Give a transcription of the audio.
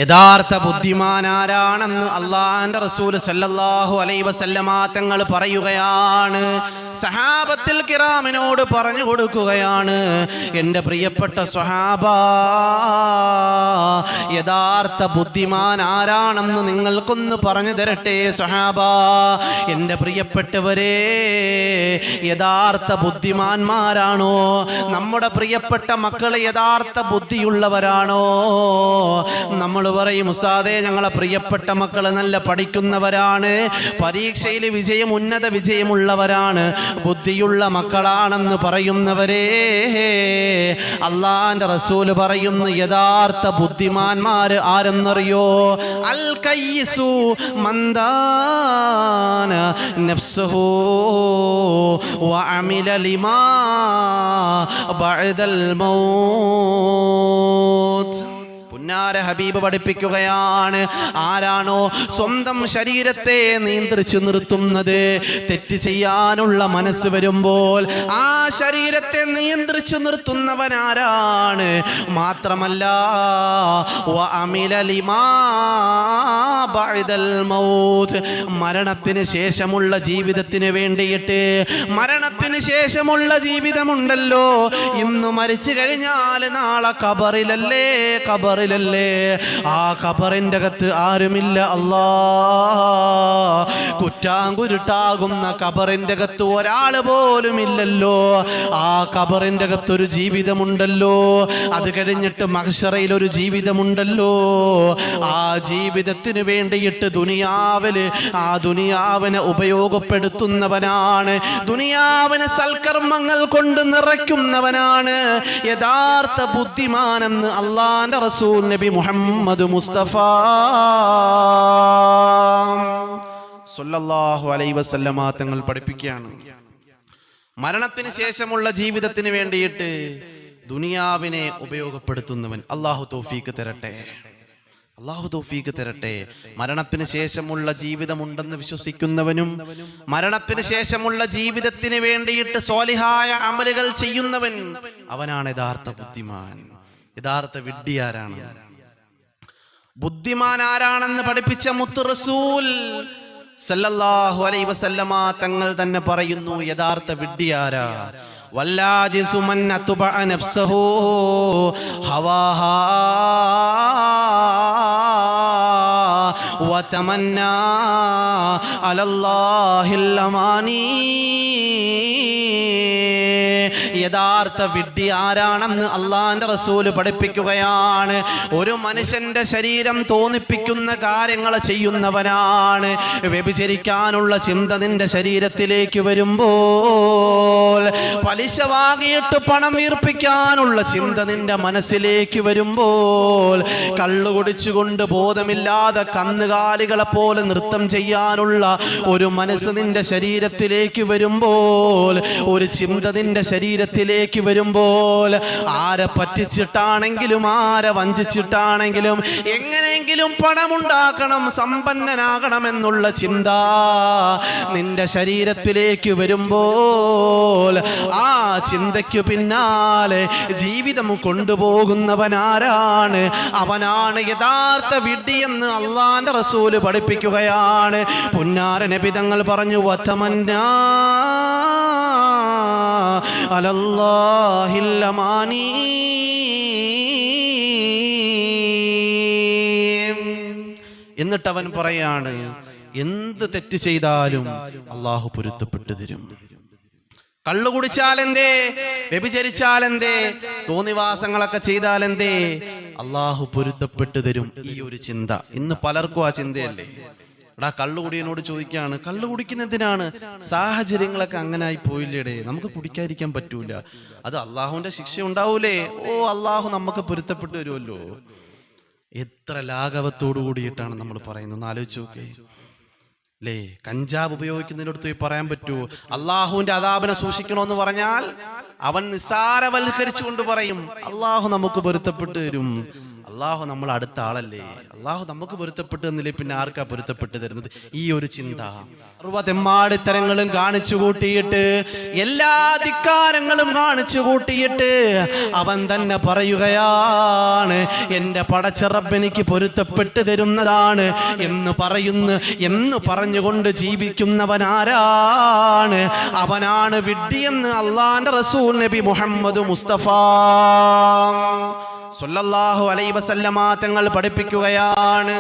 യഥാർത്ഥ ബുദ്ധിമാൻ ആരാണെന്ന് അള്ളാഹുവിന്റെ റസൂൽ സല്ലല്ലാഹു അലൈഹി വസല്ലമ തങ്ങൾ പറയുകയാണ്. സഹാബത്തുൽ കിറാമിനോട് പറഞ്ഞു കൊടുക്കുകയാണ്, എൻ്റെ പ്രിയപ്പെട്ട സ്വഹാബ, യഥാർത്ഥ ബുദ്ധിമാൻ ആരാണെന്ന് നിങ്ങൾക്കൊന്ന് പറഞ്ഞു തരട്ടെ സ്വഹാബ. എൻ്റെ പ്രിയപ്പെട്ടവരെ, യഥാർത്ഥ ബുദ്ധിമാന്മാരാണോ നമ്മുടെ പ്രിയപ്പെട്ട മക്കൾ? യഥാർത്ഥ ബുദ്ധിയുള്ളവരാണോ? നമ്മൾ പറയും, ഉസ്താദേ ഞങ്ങളെ പ്രിയപ്പെട്ട മക്കൾ നല്ല പഠിക്കുന്നവരാണ്, പരീക്ഷയിൽ വിജയം ഉന്നത വിജയമുള്ളവരാണ്, ബുദ്ധിയുള്ള മക്കളാണെന്ന് പറയുന്നവരെ, അള്ളാന്റെ റസൂല് പറയുന്നു, യഥാർത്ഥ ബുദ്ധിമാന്മാര് ആരെന്നറിയോ? അൽ കയ്യിസു മന്ദാന നഫ്സുഹു വഅമില ലിമാ ബഅദൽ മൗത്ത്. പുന്നാര ഹബീബ് പഠിപ്പിക്കുകയാണ്, ആരാണോ സ്വന്തം ശരീരത്തെ നിയന്ത്രിച്ചു നിർത്തുന്നത്, തെറ്റ് ചെയ്യാനുള്ള മനസ്സ് വരുമ്പോൾ ആ ശരീരത്തെ നിയന്ത്രിച്ചു നിർത്തുന്നവനാരാണ്? മാത്രമല്ല വഅമില ലിമാ ബഅദൽ മൗത്ത്, മരണത്തിന് ശേഷമുള്ള ജീവിതത്തിന് വേണ്ടിയിട്ട്, മരണത്തിന് ശേഷമുള്ള ജീവിതമുണ്ടല്ലോ, ഇന്ന് മരിച്ചു കഴിഞ്ഞാൽ നാളെ ഖബറിലല്ലേ, ഖബറിലല്ലേ, ആ ഖബറിന്റെ അകത്ത് ആരുമില്ല അല്ലാ, കുറ്റാങ്കുരുട്ടാകുന്ന ഖബറിന്റെ അകത്ത് ഒരാൾ പോലും ഇല്ലല്ലോ. ആ ഖബറിന്റെ അകത്ത് ഒരു ജീവിതമുണ്ടല്ലോ, അത് കഴിഞ്ഞിട്ട് മഹ്ശറയിൽ ഒരു ജീവിതമുണ്ടല്ലോ. ആ ജീവിതത്തിന് വേണ്ടിയിട്ട് ദുനിയാവില് ആ ദുനിയാവിനെ ഉപയോഗപ്പെടുത്തുന്നവനാണ്, ദുനിയാവിനെ സൽക്കർമ്മങ്ങൾ കൊണ്ട് നിറയ്ക്കുന്നവനാണ് യഥാർത്ഥ ബുദ്ധിമാനെന്ന് അള്ളാന്റെ റസൂൽ നബി മുഹമ്മദ് മുസ്തഫ സല്ലല്ലാഹു അലൈഹി വസല്ലമ തങ്ങൾ പഠിപ്പിക്കുകയാണ്, മരണത്തിന് ശേഷമുള്ള ജീവിതത്തിന് വേണ്ടിയിട്ട് ദുനിയാവിനെ ഉപയോഗപ്പെടുത്തുന്നവൻ. അല്ലാഹു തൗഫീഖ് തരട്ടെ, അല്ലാഹു തൗഫീഖ് തരട്ടെ. മരണത്തിന് ശേഷമുള്ള ജീവിതമുണ്ടെന്ന് വിശ്വസിക്കുന്നവനും മരണത്തിന് ശേഷമുള്ള ജീവിതത്തിന് വേണ്ടിയിട്ട് സ്വാലിഹായ അമലുകൾ ചെയ്യുന്നവൻ, അവനാണ് യഥാർത്ഥ ബുദ്ധിമാൻ. യഥാർത്ഥ വിഡ്ഢി ആരാണ്? ബുദ്ധിമാൻ ആരാണെന്ന് പഠിപ്പിച്ച മുത്ത് റസൂൽ സല്ലല്ലാഹു അലൈഹി വസല്ലമ തങ്ങൾ തന്നെ പറയുന്നു, യഥാർത്ഥ വിഡ്ഢി ആരാ? വല്ലാജിസു മൻ അത്ബഅ നഫ്സഹു ഹവാഹാ വതമന്നാ അലല്ലാഹിൽ അമാനി. യഥാർത്ഥ വിഡ്ഢി ആരാണെന്ന് അള്ളാന്റെ റസൂല് പഠിപ്പിക്കുകയാണ്. ഒരു മനുഷ്യന്റെ ശരീരം തോന്നിപ്പിക്കുന്ന കാര്യങ്ങൾ ചെയ്യുന്നവനാണ്. വ്യഭിചരിക്കാനുള്ള ചിന്ത നിന്റെ ശരീരത്തിലേക്ക് വരുമ്പോൾ, പലിശ വാങ്ങിയിട്ട് പണം വീർപ്പിക്കാനുള്ള ചിന്ത നിന്റെ മനസ്സിലേക്ക് വരുമ്പോൾ, കള്ളു കുടിച്ചുകൊണ്ട് ബോധമില്ലാതെ കന്നുകാലികളെ പോലെ നൃത്തം ചെയ്യാനുള്ള ഒരു മനസ്സ് നിന്റെ ശരീരത്തിലേക്ക് വരുമ്പോൾ, ഒരു ചിന്ത നിന്റെ ശരീരത്തിലേക്ക് വരുമ്പോൾ, ആരെ പറ്റിച്ചിട്ടാണെങ്കിലും ആരെ വഞ്ചിച്ചിട്ടാണെങ്കിലും എങ്ങനെയെങ്കിലും പണമുണ്ടാക്കണം, സമ്പന്നനാകണം എന്നുള്ള ചിന്ത നിന്റെ ശരീരത്തിലേക്ക് വരുമ്പോൾ, ആ ചിന്തയ്ക്ക് പിന്നാലെ ജീവിതം കൊണ്ടുപോകുന്നവനാരാണ്? അവനാണ് യഥാർത്ഥ വിഡ്ഢി എന്ന് അള്ളാന്റെ റസൂല് പഠിപ്പിക്കുകയാണ്. പുന്നാര നബി തങ്ങൾ പറഞ്ഞു, വതമന്നാ അലല്ലാഹിൽ അമാനി. എന്നിട്ട് അവൻ പറയാണ്, എന്ത് തെറ്റ് ചെയ്താലും അള്ളാഹു പൊരുത്തപ്പെട്ടു തരും. കള്ളു കുടിച്ചാലെന്തേ, വ്യഭിചരിച്ചാലെന്തേ, തോന്നിവാസങ്ങളൊക്കെ ചെയ്താലെന്തേ, അള്ളാഹു പൊരുത്തപ്പെട്ടു തരും. ഈ ഒരു ചിന്ത ഇന്ന് പലർക്കും ആ ചിന്തയല്ലേ. എടാ, കള്ളുകുടിയനോട് ചോദിക്കുകയാണ്, കള്ളു കുടിക്കുന്നതിനാണ്, സാഹചര്യങ്ങളൊക്കെ അങ്ങനെ ആയി പോയില്ലേടേ, നമുക്ക് കുടിക്കാതിരിക്കാൻ പറ്റൂല, അത് അള്ളാഹുവിന്റെ ശിക്ഷ ഉണ്ടാവൂലേ? ഓ, അള്ളാഹു നമുക്ക് പൊരുത്തപ്പെട്ടു വരുമല്ലോ. എത്ര ലാഘവത്തോടു കൂടിയിട്ടാണ് നമ്മൾ പറയുന്നത്, ആലോചിച്ച് നോക്കേ അല്ലേ? കഞ്ചാവ് ഉപയോഗിക്കുന്നതിനടുത്ത് പറയാൻ പറ്റുമോ അള്ളാഹുവിന്റെ അദാബിനെ സൂക്ഷിക്കണമെന്ന് പറഞ്ഞാൽ? അവൻ നിസ്സാരവൽക്കരിച്ചുകൊണ്ട് പറയും, അള്ളാഹു നമുക്ക് പൊരുത്തപ്പെട്ടു തരും, അള്ളാഹു നമ്മൾ അടുത്ത ആളല്ലേ, അള്ളാഹു നമുക്ക് പൊരുത്തപ്പെട്ടു തന്നില്ലേ, പിന്നെ ആർക്കാ പൊരുത്തപ്പെട്ടു തരുന്നത്? ഈ ഒരു ചിന്ത തെമ്മാടിത്തരങ്ങളും കാണിച്ചു കൂട്ടിയിട്ട്, എല്ലാ ധിക്കാരങ്ങളും കാണിച്ചു കൂട്ടിയിട്ട് അവൻ തന്നെ പറയുകയാണ് എന്റെ പടച്ച റബ്ബ് എനിക്ക് പൊരുത്തപ്പെട്ടു തരുന്നതാണ് എന്ന് പറഞ്ഞുകൊണ്ട് ജീവിക്കുന്നവൻ ആരാണ്? അവനാണ് വിഡ്ഢിയെന്ന് അള്ളാന്റെ റസൂൽ നബി മുഹമ്മദ് മുസ്തഫ സ്വല്ലല്ലാഹു അലൈഹി വസല്ലമ തങ്ങൾ പഠിപ്പിക്കുകയാണ്.